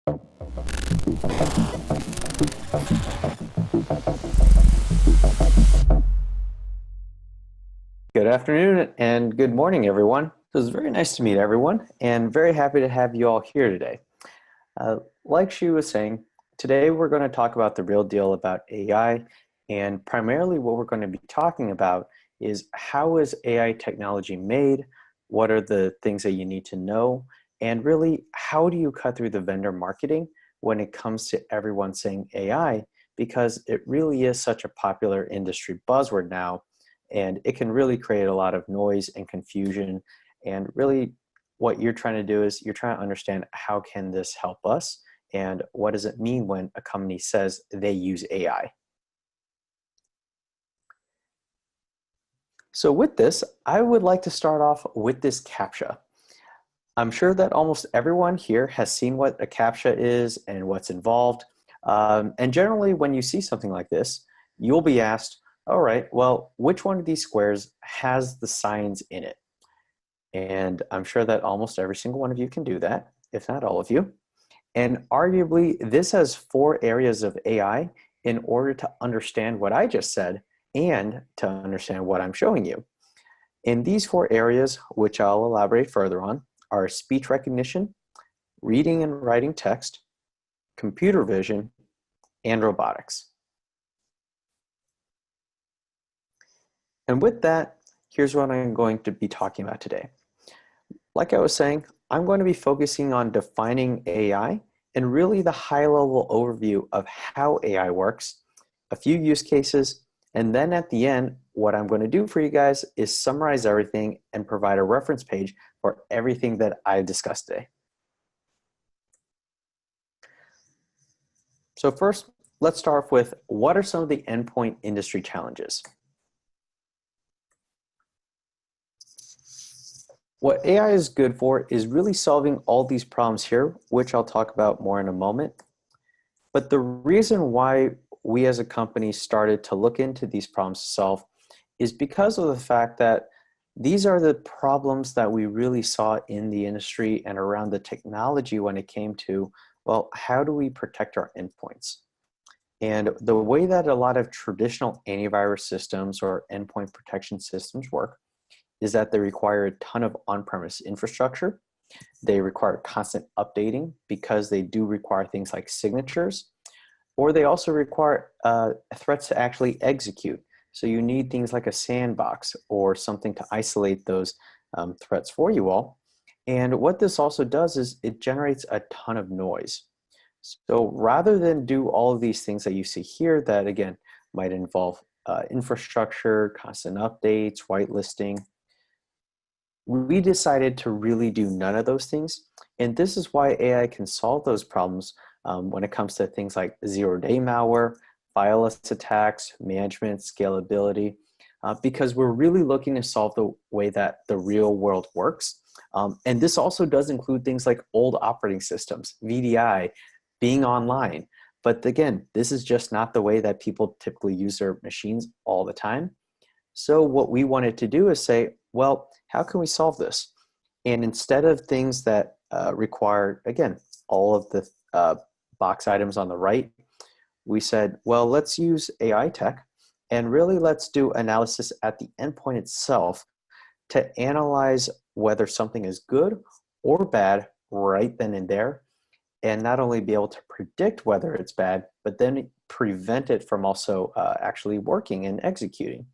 Good afternoon and good morning, everyone. It was very nice to meet everyone and very happy to have you all here today. Like she was saying, today we're going to talk about the real deal about AI, and primarily what we're going to be talking about is how is AI technology made, what are the things that you need to know, and really how do you cut through the vendor marketing when it comes to everyone saying AI, because it really is such a popular industry buzzword now, and it can really create a lot of noise and confusion. And really what you're trying to do is you're trying to understand how can this help us and what does it mean when a company says they use AI. So with this, I would like to start off with this CAPTCHA. I'm sure that almost everyone here has seen what a CAPTCHA is and what's involved. And generally when you see something like this, you'll be asked, all right, well, which one of these squares has the signs in it? And I'm sure that almost every single one of you can do that, if not all of you. And arguably, this has 4 areas of AI in order to understand what I just said and to understand what I'm showing you. In these 4 areas, which I'll elaborate further on, are speech recognition, reading and writing text, computer vision, and robotics. And with that, here's what I'm going to be talking about today. Like I was saying, I'm going to be focusing on defining AI and really the high-level overview of how AI works, a few use cases, and then at the end, what I'm going to do for you guys is summarize everything and provide a reference page for everything that I've discussed today. So first, let's start off with what are some of the endpoint industry challenges? What AI is good for is really solving all these problems here, which I'll talk about more in a moment. But the reason why we as a company started to look into these problems to solve is because of the fact that these are the problems that we really saw in the industry and around the technology when it came to, well, how do we protect our endpoints? And the way that a lot of traditional antivirus systems or endpoint protection systems work is that they require a ton of on-premise infrastructure. They require constant updating because they do require things like signatures, or they also require threats to actually execute. So you need things like a sandbox or something to isolate those threats for you all. And what this also does is it generates a ton of noise. So rather than do all of these things that you see here that, again, might involve infrastructure, constant updates, whitelisting, we decided to really do none of those things. And this is why AI can solve those problems when it comes to things like zero-day malware, fileless attacks, management, scalability, because we're really looking to solve the way that the real world works. And this also does include things like old operating systems, VDI, being online. But again, this is just not the way that people typically use their machines all the time. So what we wanted to do is say, well, how can we solve this? And instead of things that require, again, all of the box items on the right, we said, well, let's use AI tech and really let's do analysis at the endpoint itself to analyze whether something is good or bad right then and there, and not only be able to predict whether it's bad, but then prevent it from also actually working and executing.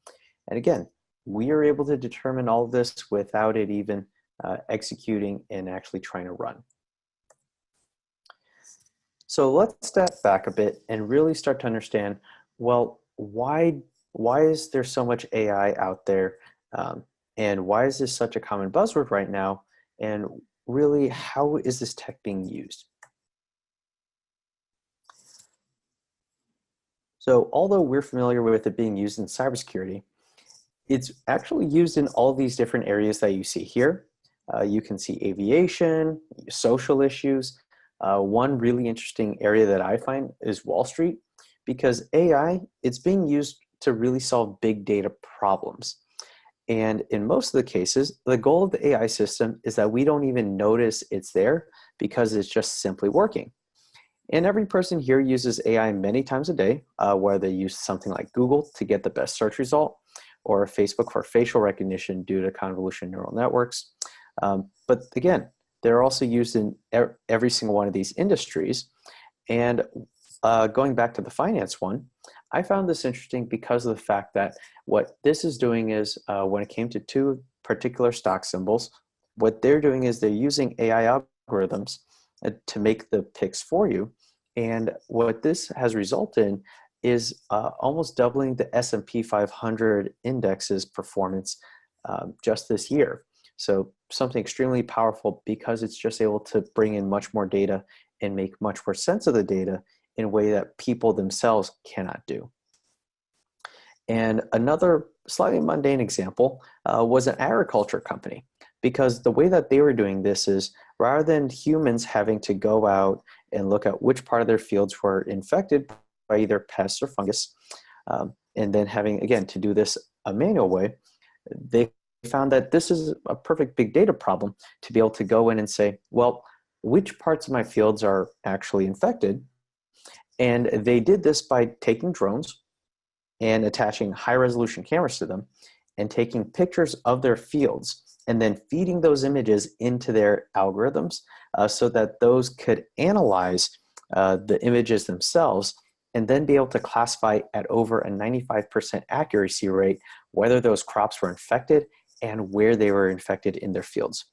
And again, we are able to determine all of this without it even executing and actually trying to run. So let's step back a bit and really start to understand, well, why is there so much AI out there? And why is this such a common buzzword right now? And really, how is this tech being used? So although we're familiar with it being used in cybersecurity, it's actually used in all these different areas that you see here. You can see aviation, social issues. One really interesting area that I find is Wall Street, because AI, it's being used to really solve big data problems. And in most of the cases, the goal of the AI system is that we don't even notice it's there because it's just simply working. And every person here uses AI many times a day, whether they use something like Google to get the best search result, or Facebook for facial recognition due to convolutional neural networks. But again, they're also used in every single one of these industries. And going back to the finance one, I found this interesting because of the fact that what this is doing is when it came to two particular stock symbols, what they're doing is they're using AI algorithms to make the picks for you. And what this has resulted in is almost doubling the S&P 500 index's performance just this year. So something extremely powerful because it's just able to bring in much more data and make much more sense of the data in a way that people themselves cannot do. And another slightly mundane example was an agriculture company, because the way that they were doing this is rather than humans having to go out and look at which part of their fields were infected by either pests or fungus, and then having, again, to do this a manual way, they found that this is a perfect big data problem to be able to go in and say, well, which parts of my fields are actually infected? And they did this by taking drones and attaching high resolution cameras to them and taking pictures of their fields and then feeding those images into their algorithms so that those could analyze the images themselves and then be able to classify at over a 95% accuracy rate whether those crops were infected and where they were infected in their fields.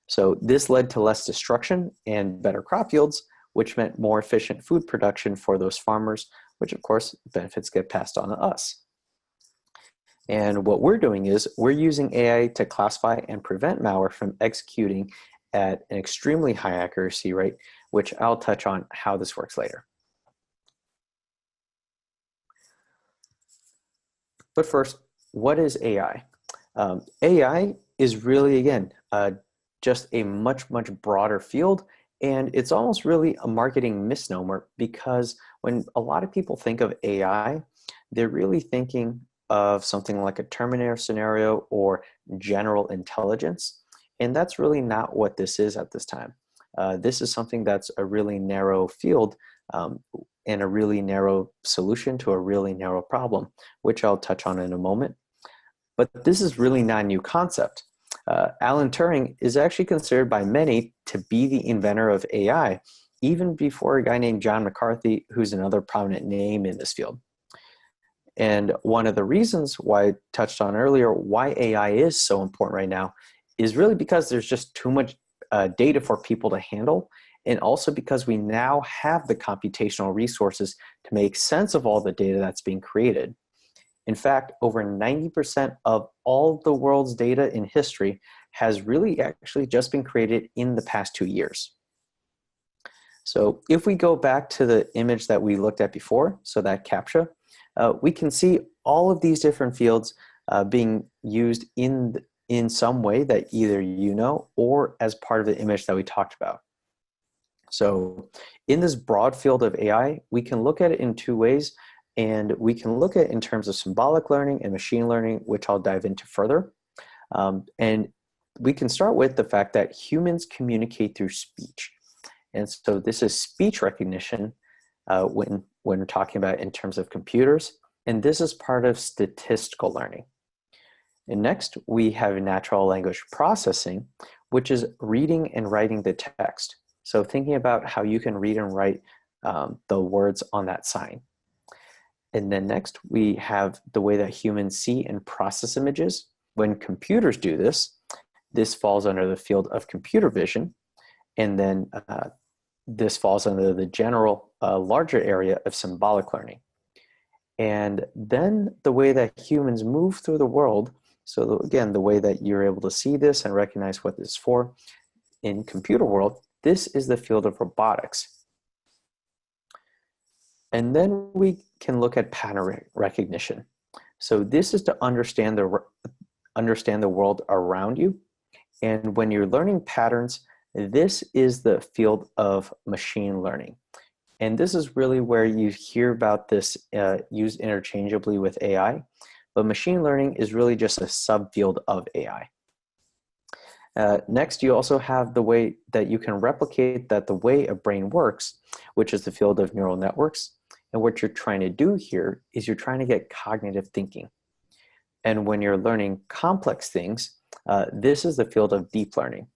So this led to less destruction and better crop yields, which meant more efficient food production for those farmers, which of course benefits get passed on to us. And what we're doing is we're using AI to classify and prevent malware from executing at an extremely high accuracy rate, which I'll touch on how this works later. But first, what is AI? AI is really, again, just a much, much broader field, and it's almost really a marketing misnomer because when a lot of people think of AI, they're really thinking of something like a Terminator scenario or general intelligence, and that's really not what this is at this time. This is something that's a really narrow field and a really narrow solution to a really narrow problem, which I'll touch on in a moment. But this is really not a new concept. Alan Turing is actually considered by many to be the inventor of AI, even before a guy named John McCarthy, who's another prominent name in this field. And one of the reasons why I touched on earlier why AI is so important right now is really because there's just too much data for people to handle, and also because we now have the computational resources to make sense of all the data that's being created. In fact, over 90% of all the world's data in history has really actually just been created in the past 2 years. So if we go back to the image that we looked at before, so that CAPTCHA, we can see all of these different fields being used in some way that either you know or as part of the image that we talked about. So in this broad field of AI, we can look at it in two ways. And we can look at it in terms of symbolic learning and machine learning, which I'll dive into further. And we can start with the fact that humans communicate through speech. And so this is speech recognition when we're talking about in terms of computers. And this is part of statistical learning. And next, we have natural language processing, which is reading and writing the text. So thinking about how you can read and write the words on that sign. And then next, we have the way that humans see and process images. When computers do this, this falls under the field of computer vision. And then this falls under the general larger area of symbolic learning. And then the way that humans move through the world, so again, the way that you're able to see this and recognize what this is for in computer world, this is the field of robotics. And then we can look at pattern recognition. So this is to understand the world around you. And when you're learning patterns, this is the field of machine learning. And this is really where you hear about this used interchangeably with AI. But machine learning is really just a subfield of AI. Next, you also have the way that you can replicate that the way a brain works, which is the field of neural networks. And what you're trying to do here is you're trying to get cognitive thinking. And when you're learning complex things, this is the field of deep learning.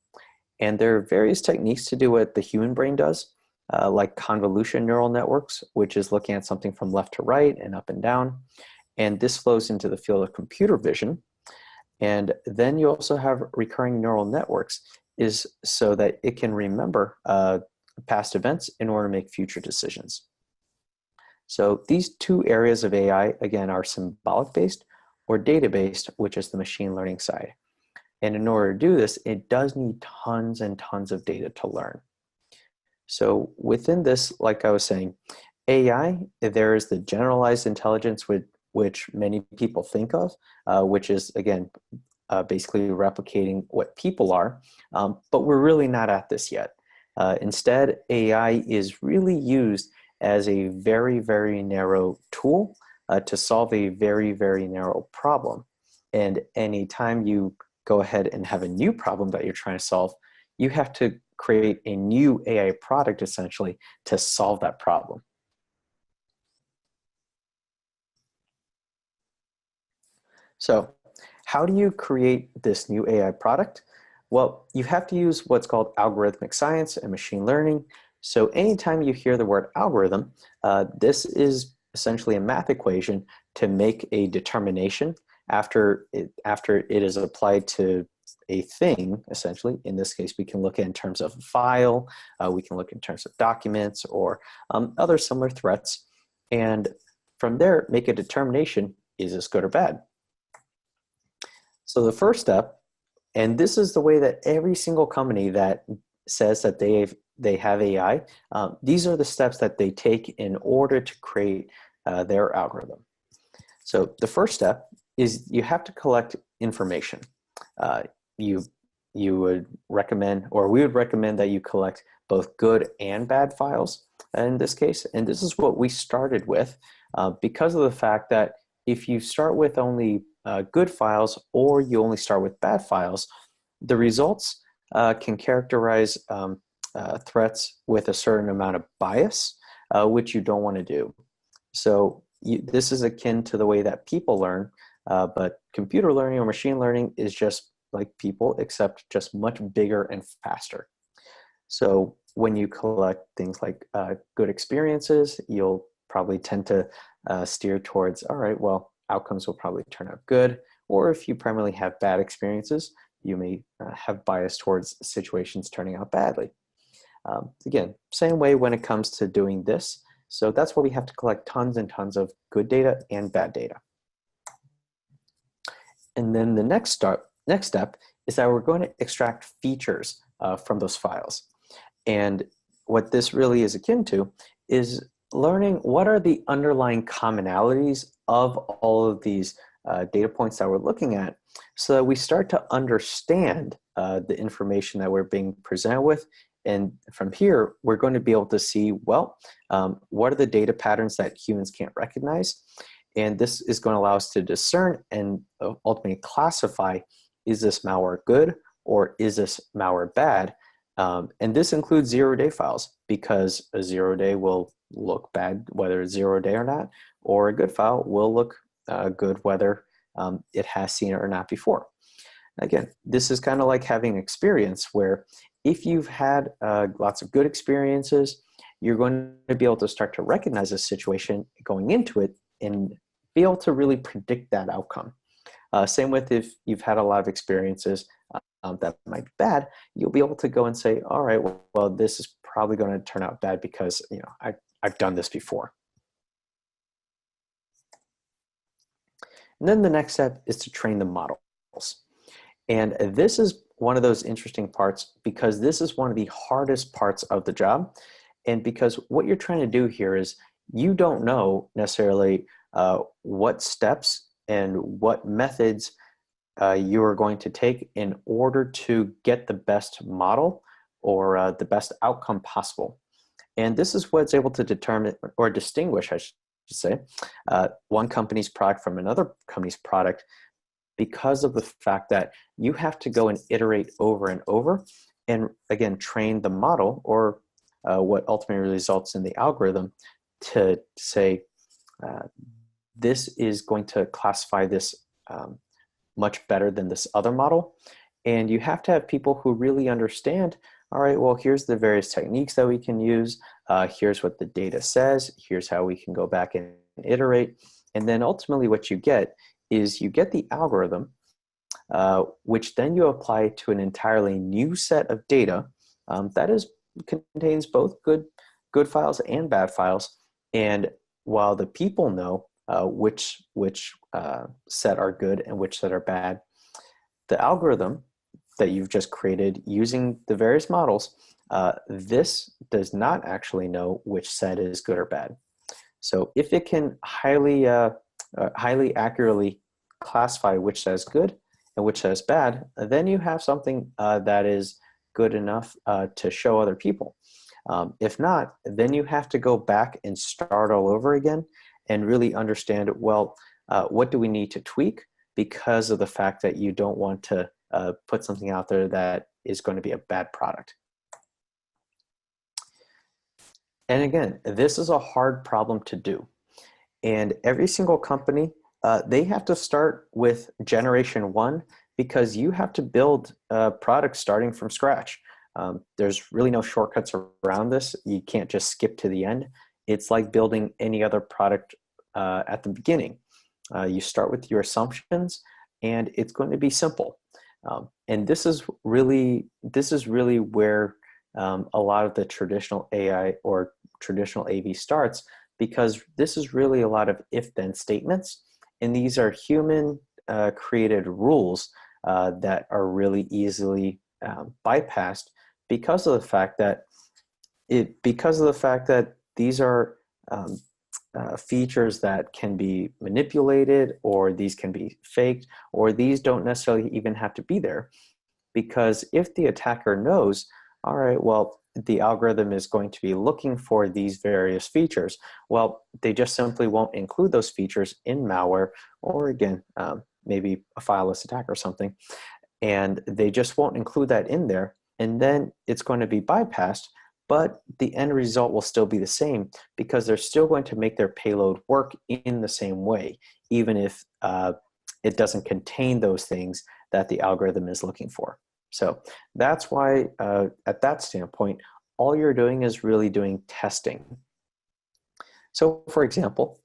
And there are various techniques to do what the human brain does, like convolution neural networks, which is looking at something from left to right and up and down. And this flows into the field of computer vision. And then you also have recurring neural networks, is so that it can remember past events in order to make future decisions. So these two areas of AI, again, are symbolic-based or data-based, which is the machine learning side. And in order to do this, it does need tons and tons of data to learn. So within this, like I was saying, AI, there is the generalized intelligence which many people think of, which is, again, basically replicating what people are, but we're really not at this yet. Instead, AI is really used as a very, very narrow tool to solve a very, very narrow problem. And anytime you go ahead and have a new problem that you're trying to solve, you have to create a new AI product, essentially, to solve that problem. So how do you create this new AI product? Well, you have to use what's called algorithmic science and machine learning. So anytime you hear the word algorithm, this is essentially a math equation to make a determination after it is applied to a thing, essentially. In this case, we can look at in terms of a file, we can look in terms of documents or other similar threats. And from there, make a determination, is this good or bad? So the first step, and this is the way that every single company that says that they have AI, these are the steps that they take in order to create their algorithm. So the first step is you have to collect information. You would recommend, or we would recommend, that you collect both good and bad files in this case. And this is what we started with because of the fact that if you start with only good files or you only start with bad files, the results can characterize threats with a certain amount of bias, which you don't want to do. So this is akin to the way that people learn, but computer learning or machine learning is just like people, except just much bigger and faster. So when you collect things like good experiences, you'll probably tend to steer towards, all right, well, outcomes will probably turn out good. Or if you primarily have bad experiences, you may have bias towards situations turning out badly. Again, same way when it comes to doing this. So that's why we have to collect tons and tons of good data and bad data. And then the next step is that we're going to extract features from those files. And what this really is akin to is learning what are the underlying commonalities of all of these data points that we're looking at, so that we start to understand the information that we're being presented with. And from here, we're going to be able to see, well, what are the data patterns that humans can't recognize? And this is going to allow us to discern and ultimately classify, is this malware good or is this malware bad? And this includes zero-day files, because a zero-day will look bad whether it's zero-day or not, or a good file will look good whether it has seen it or not before. Again, this is kind of like having experience, where if you've had lots of good experiences, you're going to be able to start to recognize a situation going into it and be able to really predict that outcome. Same with if you've had a lot of experiences that might be bad, you'll be able to go and say, all right, well, this is probably going to turn out bad because, you know, I've done this before. And then the next step is to train the models. And this is one of those interesting parts, because this is one of the hardest parts of the job. And because what you're trying to do here is you don't know necessarily what steps and what methods you are going to take in order to get the best model or the best outcome possible. And this is what's able to determine or distinguish, I should say, one company's product from another company's product, because of the fact that you have to go and iterate over and over, and again, train the model, or what ultimately results in the algorithm, to say, this is going to classify this much better than this other model. And you have to have people who really understand, all right, well, here's the various techniques that we can use. Here's what the data says. Here's how we can go back and iterate. And then ultimately what you get is you get the algorithm, which then you apply to an entirely new set of data that contains both good files and bad files. And while the people know which set are good and which set are bad, the algorithm that you've just created using the various models, this does not actually know which set is good or bad. So if it can highly accurately classify which set is good and which set is bad, then you have something that is good enough to show other people. If not, then you have to go back and start all over again and really understand, well, what do we need to tweak, because of the fact that you don't want to put something out there that is going to be a bad product. And again, this is a hard problem to do. And every single company, they have to start with generation 1, because you have to build products starting from scratch. There's really no shortcuts around this. You can't just skip to the end. It's like building any other product at the beginning. You start with your assumptions, and it's going to be simple. And this is really where a lot of the traditional AI or traditional AV starts, because this is really a lot of if-then statements, and these are human created rules that are really easily bypassed because of the fact that these are features that can be manipulated, or these can be faked, or these don't necessarily even have to be there. Because if the attacker knows, all right, well, the algorithm is going to be looking for these various features, well, they just simply won't include those features in malware, or again, maybe a fileless attack or something, and they just won't include that in there, and then it's going to be bypassed. But the end result will still be the same, because they're still going to make their payload work in the same way, even if it doesn't contain those things that the algorithm is looking for. So that's why, at that standpoint, all you're doing is really doing testing. So for example,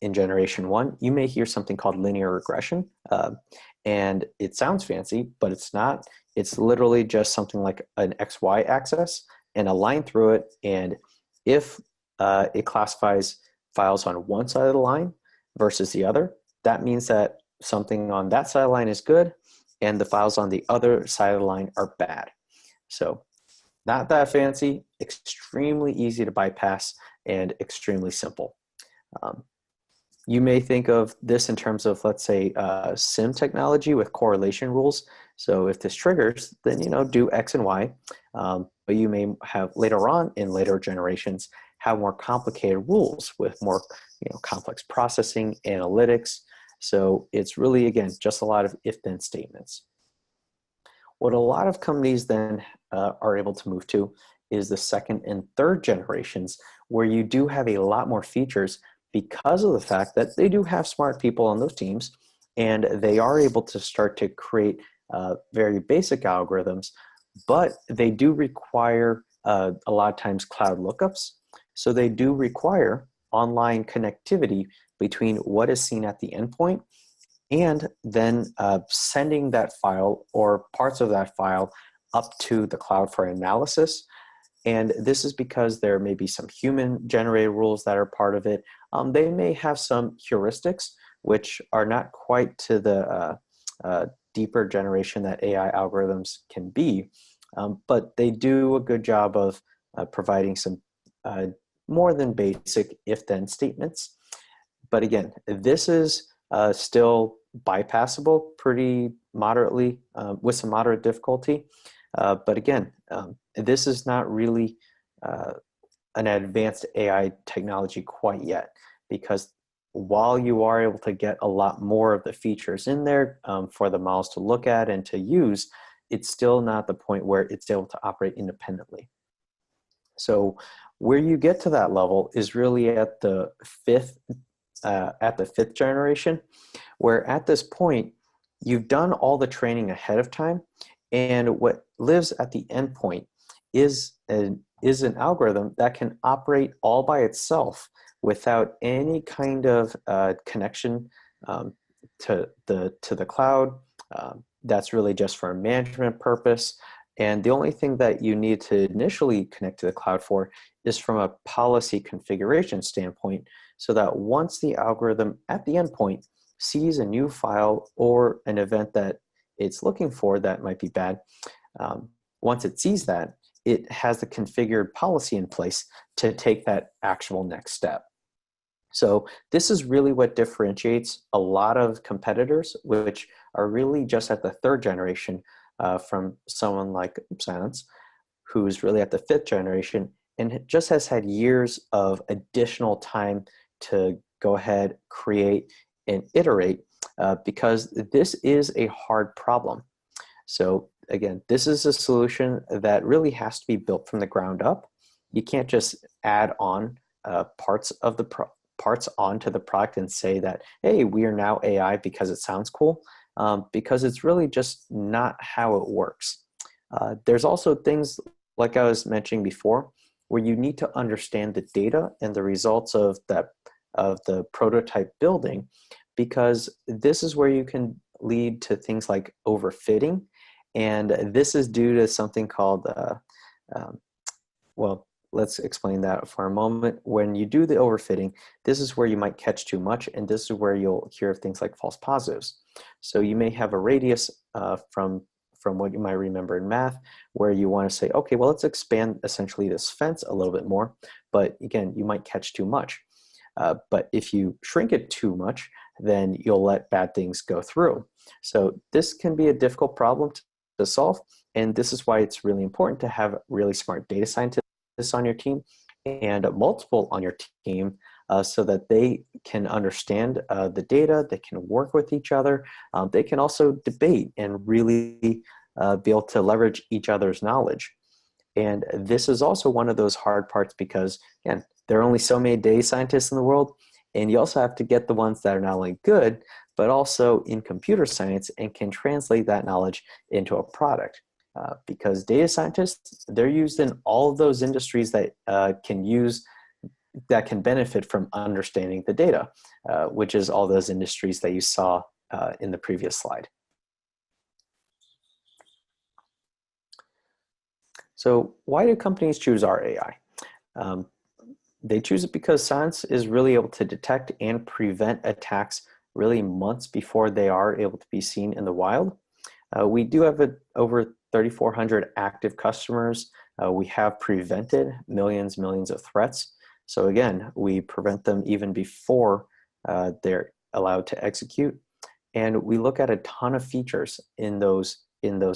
in generation 1, you may hear something called linear regression, and it sounds fancy, but it's not. It's literally just something like an XY axis and a line through it, and if it classifies files on one side of the line versus the other, that means that something on that side of the line is good, and the files on the other side of the line are bad. So not that fancy, extremely easy to bypass, and extremely simple. You may think of this in terms of, let's say, SIM technology with correlation rules. So if this triggers, then do X and Y. But you may have later on in later generations have more complicated rules with more complex processing, analytics. So it's really, again, just a lot of if-then statements. What a lot of companies then are able to move to is the second and third generations, where you do have a lot more features, because of the fact that they do have smart people on those teams, and they are able to start to create very basic algorithms, but they do require a lot of times cloud lookups. So they do require online connectivity between what is seen at the endpoint and then sending that file or parts of that file up to the cloud for analysis. And this is because there may be some human-generated rules that are part of it. They may have some heuristics, which are not quite to the deeper generation that AI algorithms can be, but they do a good job of providing some more than basic if-then statements. But again, this is still bypassable pretty moderately with some moderate difficulty. But again, this is not really an advanced AI technology quite yet, because while you are able to get a lot more of the features in there for the models to look at and to use, it's still not the point where it's able to operate independently. So where you get to that level is really at the fifth generation, where at this point, you've done all the training ahead of time, and what lives at the endpoint is an algorithm that can operate all by itself without any kind of connection to the cloud. That's really just for a management purpose. And the only thing that you need to initially connect to the cloud for is from a policy configuration standpoint, so that once the algorithm at the endpoint sees a new file or an event that it's looking for that might be bad, once it sees that, it has the configured policy in place to take that actual next step. So this is really what differentiates a lot of competitors, which are really just at the third generation, from someone like Cylance, who's really at the fifth generation and just has had years of additional time to go ahead, create, and iterate, because this is a hard problem. So again, this is a solution that really has to be built from the ground up. You can't just add on parts onto the product and say that, hey, we are now AI because it sounds cool, because it's really just not how it works. There's also things, like I was mentioning before, where you need to understand the data and the results of the prototype building, because this is where you can lead to things like overfitting. And this is due to something called, well, let's explain that for a moment. When you do the overfitting, this is where you might catch too much, and this is where you'll hear of things like false positives. So you may have a radius from what you might remember in math, where you want to say, okay, well, let's expand essentially this fence a little bit more. But again, you might catch too much. But if you shrink it too much, then you'll let bad things go through. So this can be a difficult problem to solve. And this is why it's really important to have really smart data scientists on your team and multiple on your team, so that they can understand the data, they can work with each other, they can also debate and really be able to leverage each other's knowledge. And this is also one of those hard parts because, again, there are only so many data scientists in the world, and you also have to get the ones that are not only good, but also in computer science and can translate that knowledge into a product. Because data scientists, they're used in all of those industries that can benefit from understanding the data, which is all those industries that you saw in the previous slide. So why do companies choose our AI? They choose it because Cylance is really able to detect and prevent attacks really months before they are able to be seen in the wild. We do have over 3,400 active customers. We have prevented millions of threats. So again, we prevent them even before they're allowed to execute. And we look at a ton of features in those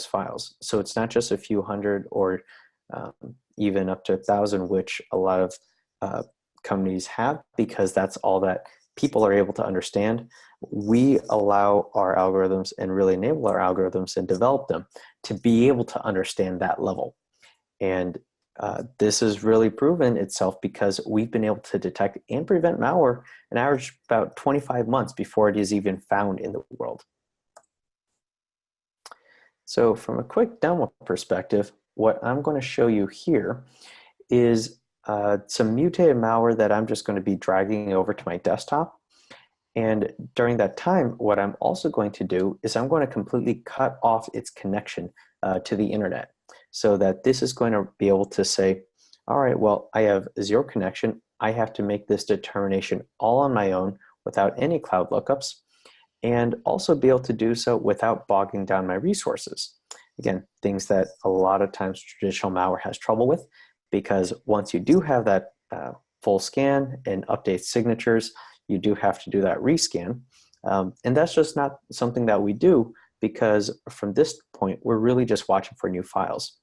files. So it's not just a few hundred or even up to 1,000, which a lot of companies have, because that's all that people are able to understand. We allow our algorithms and really enable our algorithms and develop them to be able to understand that level. And this has really proven itself because we've been able to detect and prevent malware an average about 25 months before it is even found in the world. So from a quick demo perspective, what I'm going to show you here is some mutated malware that I'm just going to be dragging over to my desktop. And during that time, what I'm also going to do is I'm going to completely cut off its connection to the internet, so that this is going to be able to say, all right, well, I have zero connection. I have to make this determination all on my own without any cloud lookups, and also be able to do so without bogging down my resources. Again, things that a lot of times traditional malware has trouble with, because once you do have that full scan and update signatures, you do have to do that rescan. And that's just not something that we do, because from this point, we're really just watching for new files.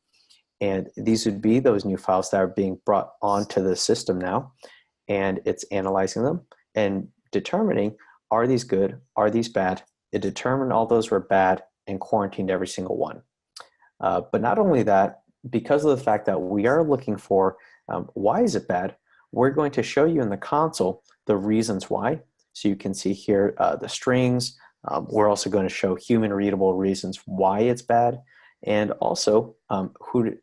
And these would be those new files that are being brought onto the system now, and it's analyzing them and determining, are these good, are these bad? It determined all those were bad and quarantined every single one. But not only that, because of the fact that we are looking for why is it bad, we're going to show you in the console the reasons why. So you can see here the strings. We're also going to show human readable reasons why it's bad, and also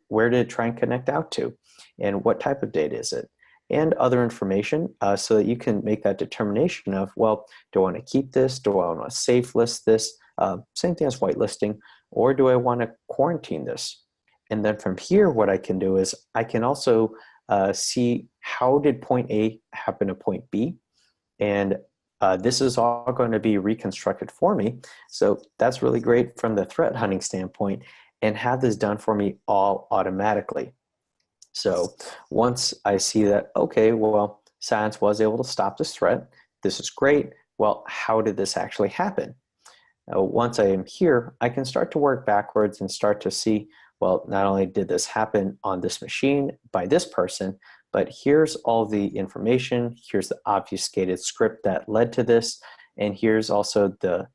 where did it try and connect out to, and what type of data is it, and other information so that you can make that determination of, well, do I want to keep this? Do I want to safe list this? Same thing as whitelisting, or do I want to quarantine this? And then from here, what I can do is I can also see how did point A happen to point B, and this is all going to be reconstructed for me. So that's really great from the threat hunting standpoint, and have this done for me all automatically. So once I see that, okay, well, Cylance was able to stop this threat. This is great. Well, how did this actually happen? Once I am here, I can start to work backwards and start to see, well, not only did this happen on this machine by this person, but here's all the information, here's the obfuscated script that led to this, and here's also the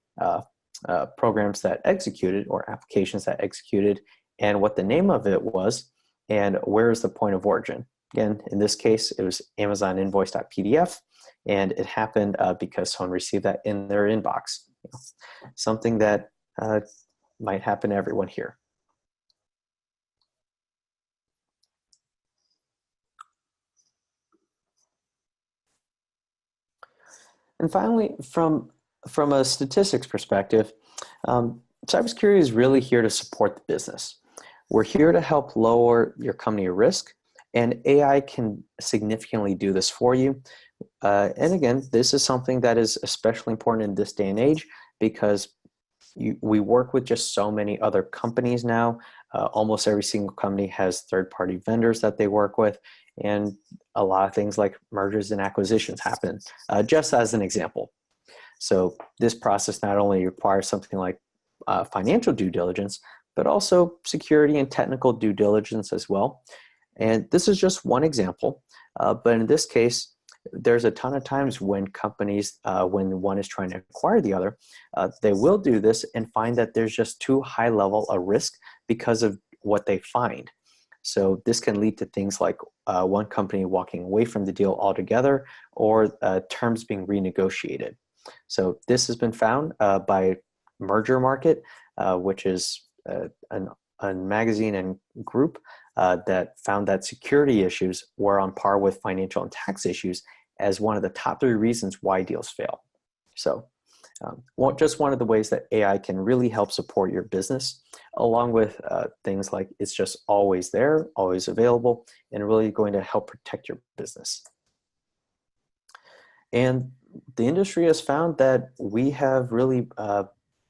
programs that executed, or applications that executed, and what the name of it was, and where is the point of origin. Again, in this case, it was Amazon invoice.pdf, and it happened because someone received that in their inbox. Something that might happen to everyone here. And finally, from a statistics perspective, cybersecurity is really here to support the business. We're here to help lower your company risk, and AI can significantly do this for you. And again, this is something that is especially important in this day and age, because we work with just so many other companies now. Almost every single company has third-party vendors that they work with, and a lot of things like mergers and acquisitions happen, just as an example. So this process not only requires something like financial due diligence, but also security and technical due diligence as well. And this is just one example, but in this case, there's a ton of times when companies, when one is trying to acquire the other, they will do this and find that there's just too high level a risk because of what they find. So this can lead to things like one company walking away from the deal altogether, or terms being renegotiated. So this has been found by Merger Market, which is a magazine and group that found that security issues were on par with financial and tax issues as one of the top 3 reasons why deals fail. So just one of the ways that AI can really help support your business, along with things like it's just always there, always available, and really going to help protect your business. And the industry has found that we have really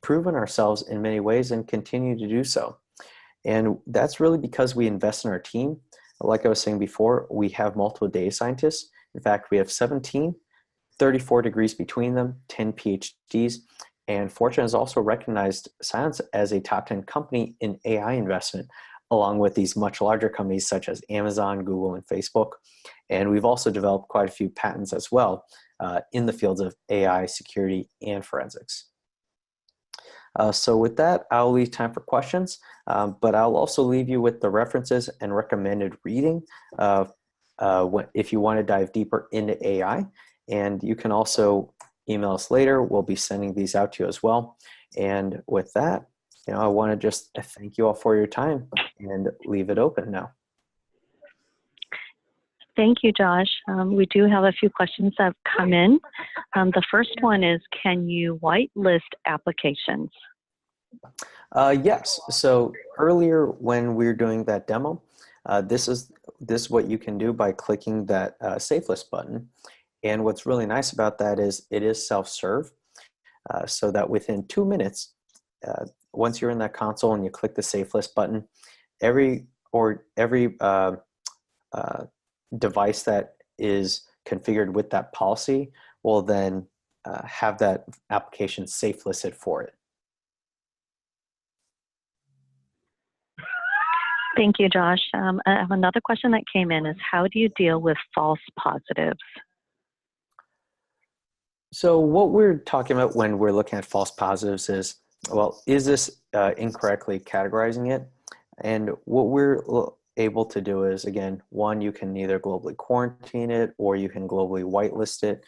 proven ourselves in many ways and continue to do so. And that's really because we invest in our team. Like I was saying before, we have multiple data scientists. In fact, we have 17, 34 degrees between them, 10 PhDs. And Fortune has also recognized Cylance as a top 10 company in AI investment, along with these much larger companies such as Amazon, Google, and Facebook. And we've also developed quite a few patents as well in the fields of AI, security, and forensics. So with that, I'll leave time for questions, but I'll also leave you with the references and recommended reading if you want to dive deeper into AI. And you can also email us later. We'll be sending these out to you as well. And with that, I want to just thank you all for your time and leave it open now. Thank you, Josh. We do have a few questions that have come in. The first one is, can you whitelist applications? Yes. So earlier when we were doing that demo, this is what you can do by clicking that Safe List button. And what's really nice about that is it is self-serve, so that within 2 minutes, once you're in that console and you click the Safe List button, every device that is configured with that policy will then have that application safe listed for it. Thank you, Josh. I have another question that came in is, how do you deal with false positives? So what we're talking about when we're looking at false positives is, well, is this incorrectly categorizing it? And what we're able to do is, again, one, you can either globally quarantine it or you can globally whitelist it.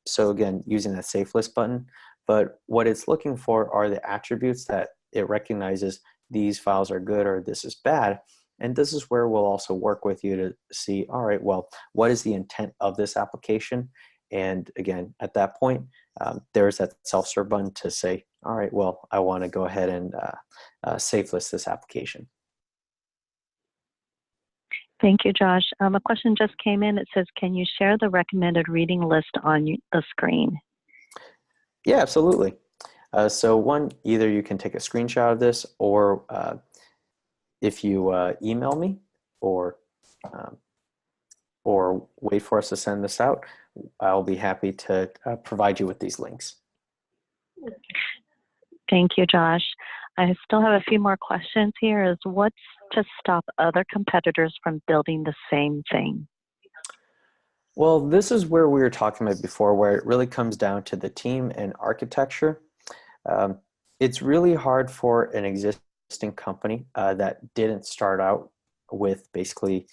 So again, using that safe list button. But what it's looking for are the attributes that it recognizes these files are good or this is bad. And this is where we'll also work with you to see, all right, well, what is the intent of this application? And again, at that point, there's that self-serve button to say, all right, well, I want to go ahead and safe list this application. Thank you, Josh. A question just came in. It says, can you share the recommended reading list on the screen? Yeah, absolutely. So one, either you can take a screenshot of this, or if you email me, um, or wait for us to send this out, I'll be happy to provide you with these links. Thank you, Josh. I still have a few more questions here. Is what's to stop other competitors from building the same thing? Well, this is where we were talking about before, where it really comes down to the team and architecture. It's really hard for an existing company that didn't start out with basically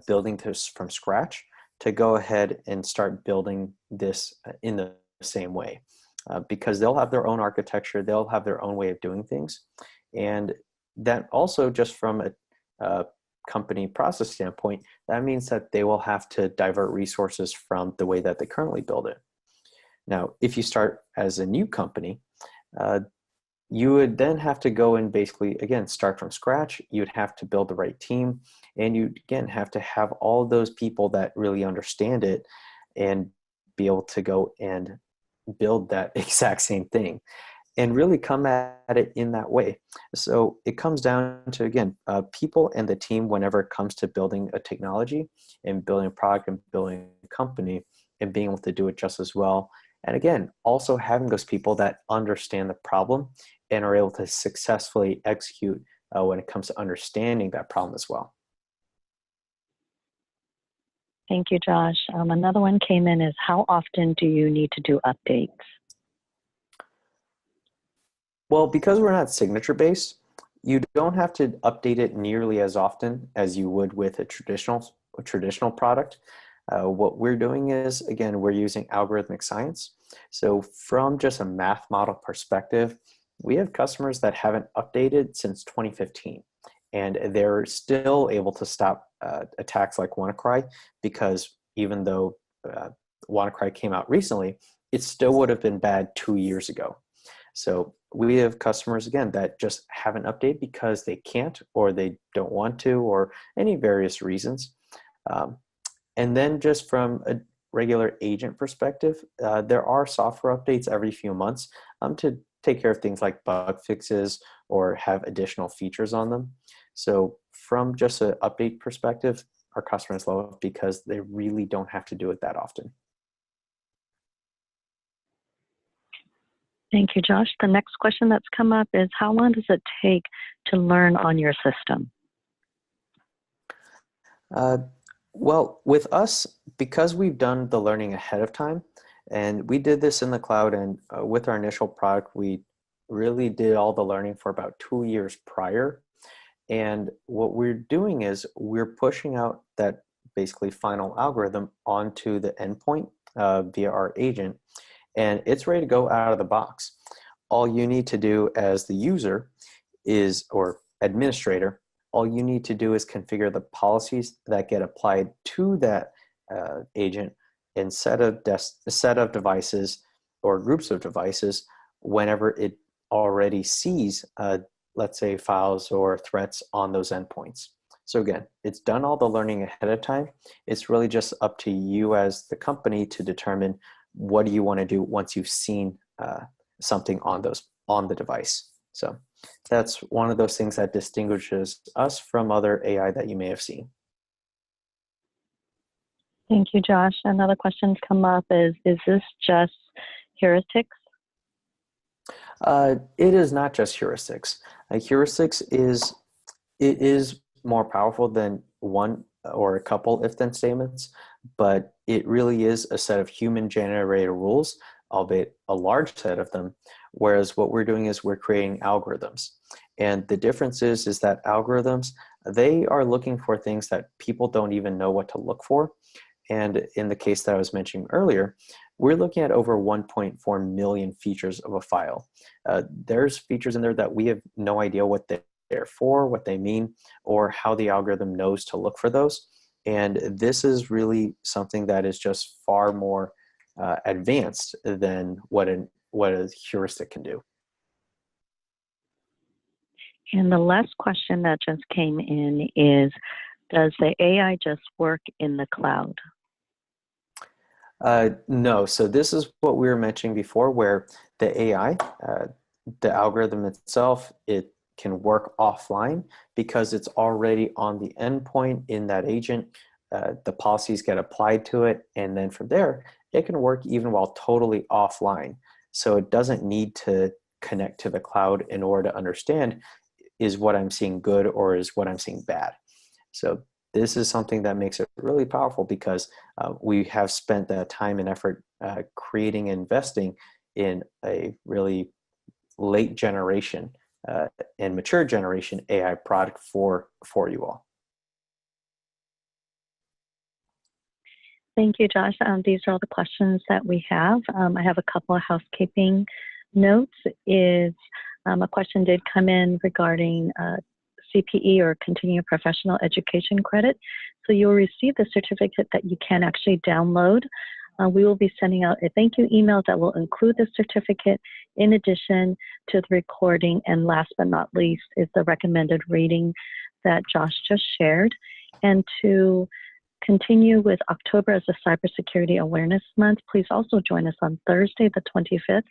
building this from scratch to go ahead and start building this in the same way. Because they'll have their own architecture, they'll have their own way of doing things. And that also, just from a company process standpoint, that means that they will have to divert resources from the way that they currently build it. Now, if you start as a new company, you would then have to go and basically, again, start from scratch. You'd have to build the right team, and you, again, have to have all those people that really understand it and be able to go and build that exact same thing and really come at it in that way. So it comes down to, again, people and the team whenever it comes to building a technology and building a product and building a company and being able to do it just as well. And again, also having those people that understand the problem and are able to successfully execute when it comes to understanding that problem as well. Thank you, Josh. Another one came in is, how often do you need to do updates? Well, because we're not signature based, you don't have to update it nearly as often as you would with a traditional product. What we're doing is, again, we're using algorithmic science. So from just a math model perspective, we have customers that haven't updated since 2015, and they're still able to stop attacks like WannaCry, because even though WannaCry came out recently, it still would have been bad 2 years ago. So we have customers, again, that just haven't updated because they can't, or they don't want to, or any various reasons. And then just from a regular agent perspective, there are software updates every few months to take care of things like bug fixes or have additional features on them. So from just an update perspective, our customers love it because they really don't have to do it that often. Thank you, Josh. The next question that's come up is, how long does it take to learn on your system? Well, with us, because we've done the learning ahead of time, and we did this in the cloud, and with our initial product, we really did all the learning for about 2 years prior. And what we're doing is we're pushing out that basically final algorithm onto the endpoint via our agent, and it's ready to go out of the box. All you need to do as the user is, or administrator, all you need to do is configure the policies that get applied to that agent and set of devices or groups of devices whenever it already sees, let's say, files or threats on those endpoints. So again, it's done all the learning ahead of time. It's really just up to you as the company to determine what do you want to do once you've seen something on the device. So that's one of those things that distinguishes us from other AI that you may have seen. Thank you, Josh. Another question's come up is this just heuristics? It is not just heuristics. Heuristics is more powerful than one or a couple if-then statements, but it really is a set of human-generated rules albeit a large set of them, whereas what we're doing is we're creating algorithms. And the difference is that algorithms, they are looking for things that people don't even know what to look for. And in the case that I was mentioning earlier, we're looking at over 1.4 million features of a file. There's features in there that we have no idea what they're for, what they mean, or how the algorithm knows to look for those. And this is really something that is just far more advanced than what a heuristic can do. And the last question that just came in is, does the AI just work in the cloud? No, so this is what we were mentioning before, where the AI, the algorithm itself, it can work offline because it's already on the endpoint in that agent. The policies get applied to it, and then from there, it can work even while totally offline. So it doesn't need to connect to the cloud in order to understand, is what I'm seeing good or is what I'm seeing bad? So this is something that makes it really powerful because we have spent the time and effort creating and investing in a really late generation and mature generation AI product for you all. Thank you, Josh. These are all the questions that we have. I have a couple of housekeeping notes. A question did come in regarding CPE, or continuing professional education credit. So you'll receive the certificate that you can actually download. We will be sending out a thank you email that will include the certificate in addition to the recording. And last but not least is the recommended reading that Josh just shared. And to continue with October as a Cybersecurity Awareness Month, please also join us on Thursday, the 25th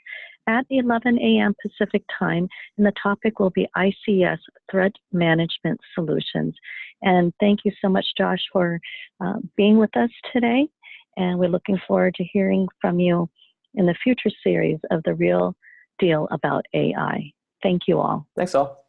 at 11 a.m. Pacific time, and the topic will be ICS Threat Management Solutions. And thank you so much, Josh, for being with us today, and we're looking forward to hearing from you in the future series of The Real Deal About AI. Thank you all. Thanks all.